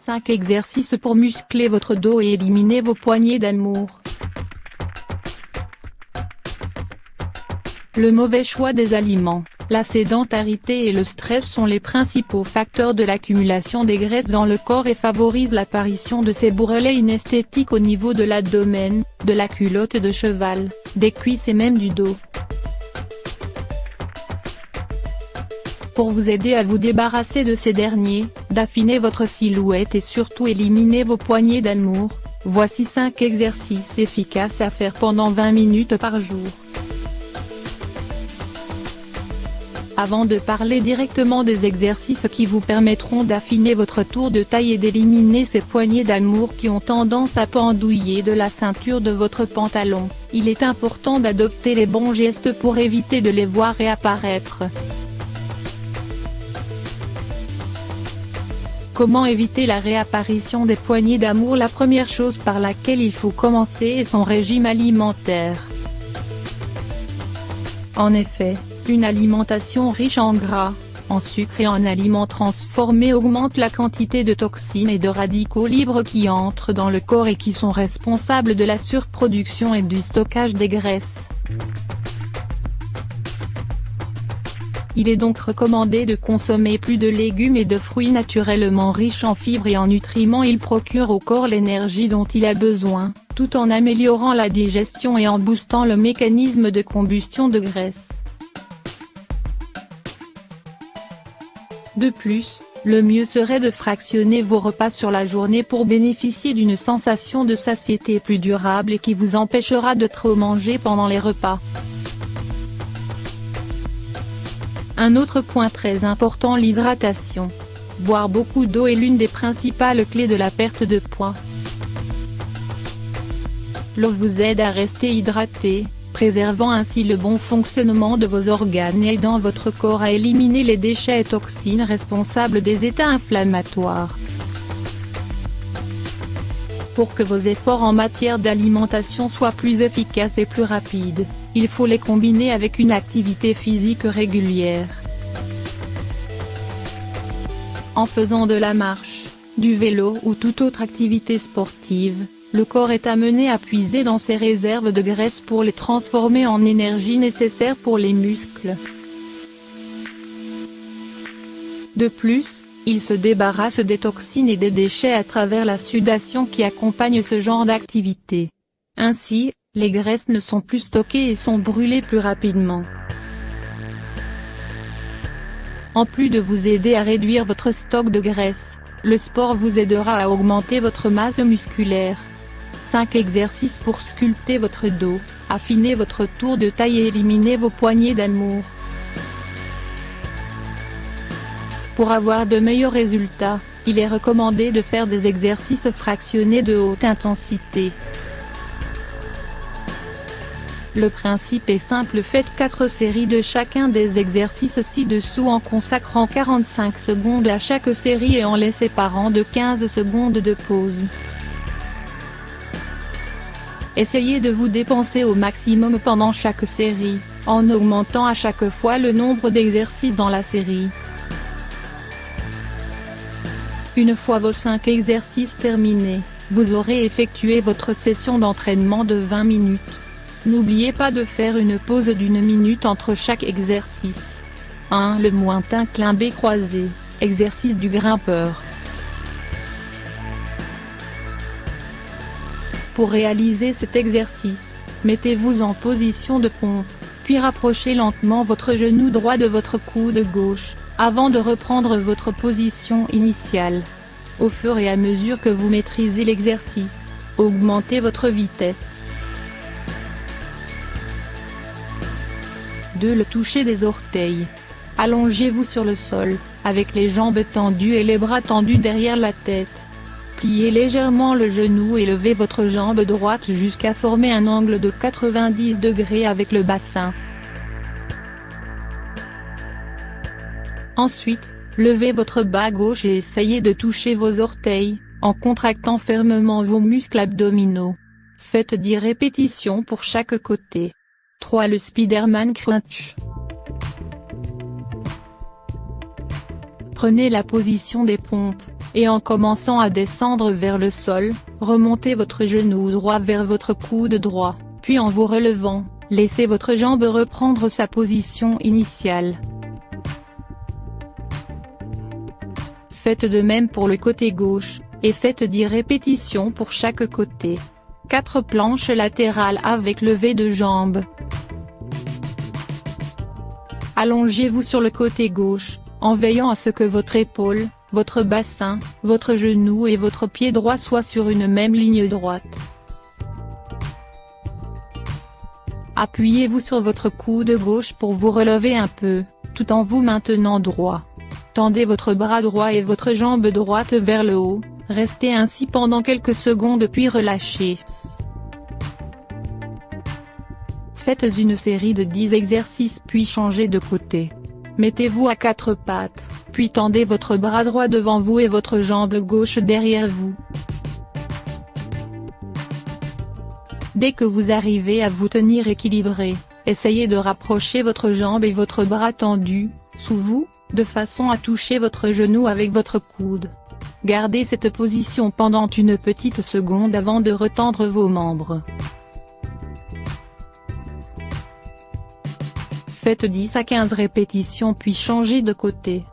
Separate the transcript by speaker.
Speaker 1: 5 exercices pour muscler votre dos et éliminer vos poignées d'amour. Le mauvais choix des aliments, la sédentarité et le stress sont les principaux facteurs de l'accumulation des graisses dans le corps et favorisent l'apparition de ces bourrelets inesthétiques au niveau de l'abdomen, de la culotte de cheval, des cuisses et même du dos. Pour vous aider à vous débarrasser de ces derniers, d'affiner votre silhouette et surtout éliminer vos poignées d'amour, voici 5 exercices efficaces à faire pendant 20 minutes par jour. Avant de parler directement des exercices qui vous permettront d'affiner votre tour de taille et d'éliminer ces poignées d'amour qui ont tendance à pendouiller de la ceinture de votre pantalon, il est important d'adopter les bons gestes pour éviter de les voir réapparaître. Comment éviter la réapparition des poignées d'amour? La première chose par laquelle il faut commencer est son régime alimentaire. En effet, une alimentation riche en gras, en sucre et en aliments transformés augmente la quantité de toxines et de radicaux libres qui entrent dans le corps et qui sont responsables de la surproduction et du stockage des graisses. Il est donc recommandé de consommer plus de légumes et de fruits naturellement riches en fibres et en nutriments. Ils procurent au corps l'énergie dont il a besoin, tout en améliorant la digestion et en boostant le mécanisme de combustion de graisse. De plus, le mieux serait de fractionner vos repas sur la journée pour bénéficier d'une sensation de satiété plus durable et qui vous empêchera de trop manger pendant les repas. Un autre point très important, l'hydratation. Boire beaucoup d'eau est l'une des principales clés de la perte de poids. L'eau vous aide à rester hydraté, préservant ainsi le bon fonctionnement de vos organes et aidant votre corps à éliminer les déchets et toxines responsables des états inflammatoires. Pour que vos efforts en matière d'alimentation soient plus efficaces et plus rapides, il faut les combiner avec une activité physique régulière. En faisant de la marche, du vélo ou toute autre activité sportive, le corps est amené à puiser dans ses réserves de graisse pour les transformer en énergie nécessaire pour les muscles. De plus, il se débarrasse des toxines et des déchets à travers la sudation qui accompagne ce genre d'activité. Ainsi, les graisses ne sont plus stockées et sont brûlées plus rapidement. En plus de vous aider à réduire votre stock de graisse, le sport vous aidera à augmenter votre masse musculaire. 5 exercices pour sculpter votre dos, affiner votre tour de taille et éliminer vos poignées d'amour. Pour avoir de meilleurs résultats, il est recommandé de faire des exercices fractionnés de haute intensité. Le principe est simple, faites 4 séries de chacun des exercices ci-dessous en consacrant 45 secondes à chaque série et en les séparant de 15 secondes de pause. Essayez de vous dépenser au maximum pendant chaque série, en augmentant à chaque fois le nombre d'exercices dans la série. Une fois vos 5 exercices terminés, vous aurez effectué votre session d'entraînement de 20 minutes. N'oubliez pas de faire une pause d'1 minute entre chaque exercice. 1. Le mointe incliné croisé, exercice du grimpeur. Pour réaliser cet exercice, mettez-vous en position de pompe, puis rapprochez lentement votre genou droit de votre coude gauche, avant de reprendre votre position initiale. Au fur et à mesure que vous maîtrisez l'exercice, augmentez votre vitesse. 2. Le toucher des orteils. Allongez-vous sur le sol, avec les jambes tendues et les bras tendus derrière la tête. Pliez légèrement le genou et levez votre jambe droite jusqu'à former un angle de 90 degrés avec le bassin. Ensuite, levez votre bas gauche et essayez de toucher vos orteils, en contractant fermement vos muscles abdominaux. Faites 10 répétitions pour chaque côté. 3. Le Spiderman Crunch. Prenez la position des pompes, et en commençant à descendre vers le sol, remontez votre genou droit vers votre coude droit, puis en vous relevant, laissez votre jambe reprendre sa position initiale. Faites de même pour le côté gauche, et faites 10 répétitions pour chaque côté. 4 planches latérales avec levé de jambes. Allongez-vous sur le côté gauche, en veillant à ce que votre épaule, votre bassin, votre genou et votre pied droit soient sur une même ligne droite. Appuyez-vous sur votre coude gauche pour vous relever un peu, tout en vous maintenant droit. Tendez votre bras droit et votre jambe droite vers le haut, restez ainsi pendant quelques secondes puis relâchez. Faites une série de 10 exercices puis changez de côté. Mettez-vous à 4 pattes, puis tendez votre bras droit devant vous et votre jambe gauche derrière vous. Dès que vous arrivez à vous tenir équilibré, essayez de rapprocher votre jambe et votre bras tendu, sous vous, de façon à toucher votre genou avec votre coude. Gardez cette position pendant une petite seconde avant de retendre vos membres. Faites 10 à 15 répétitions puis changez de côté.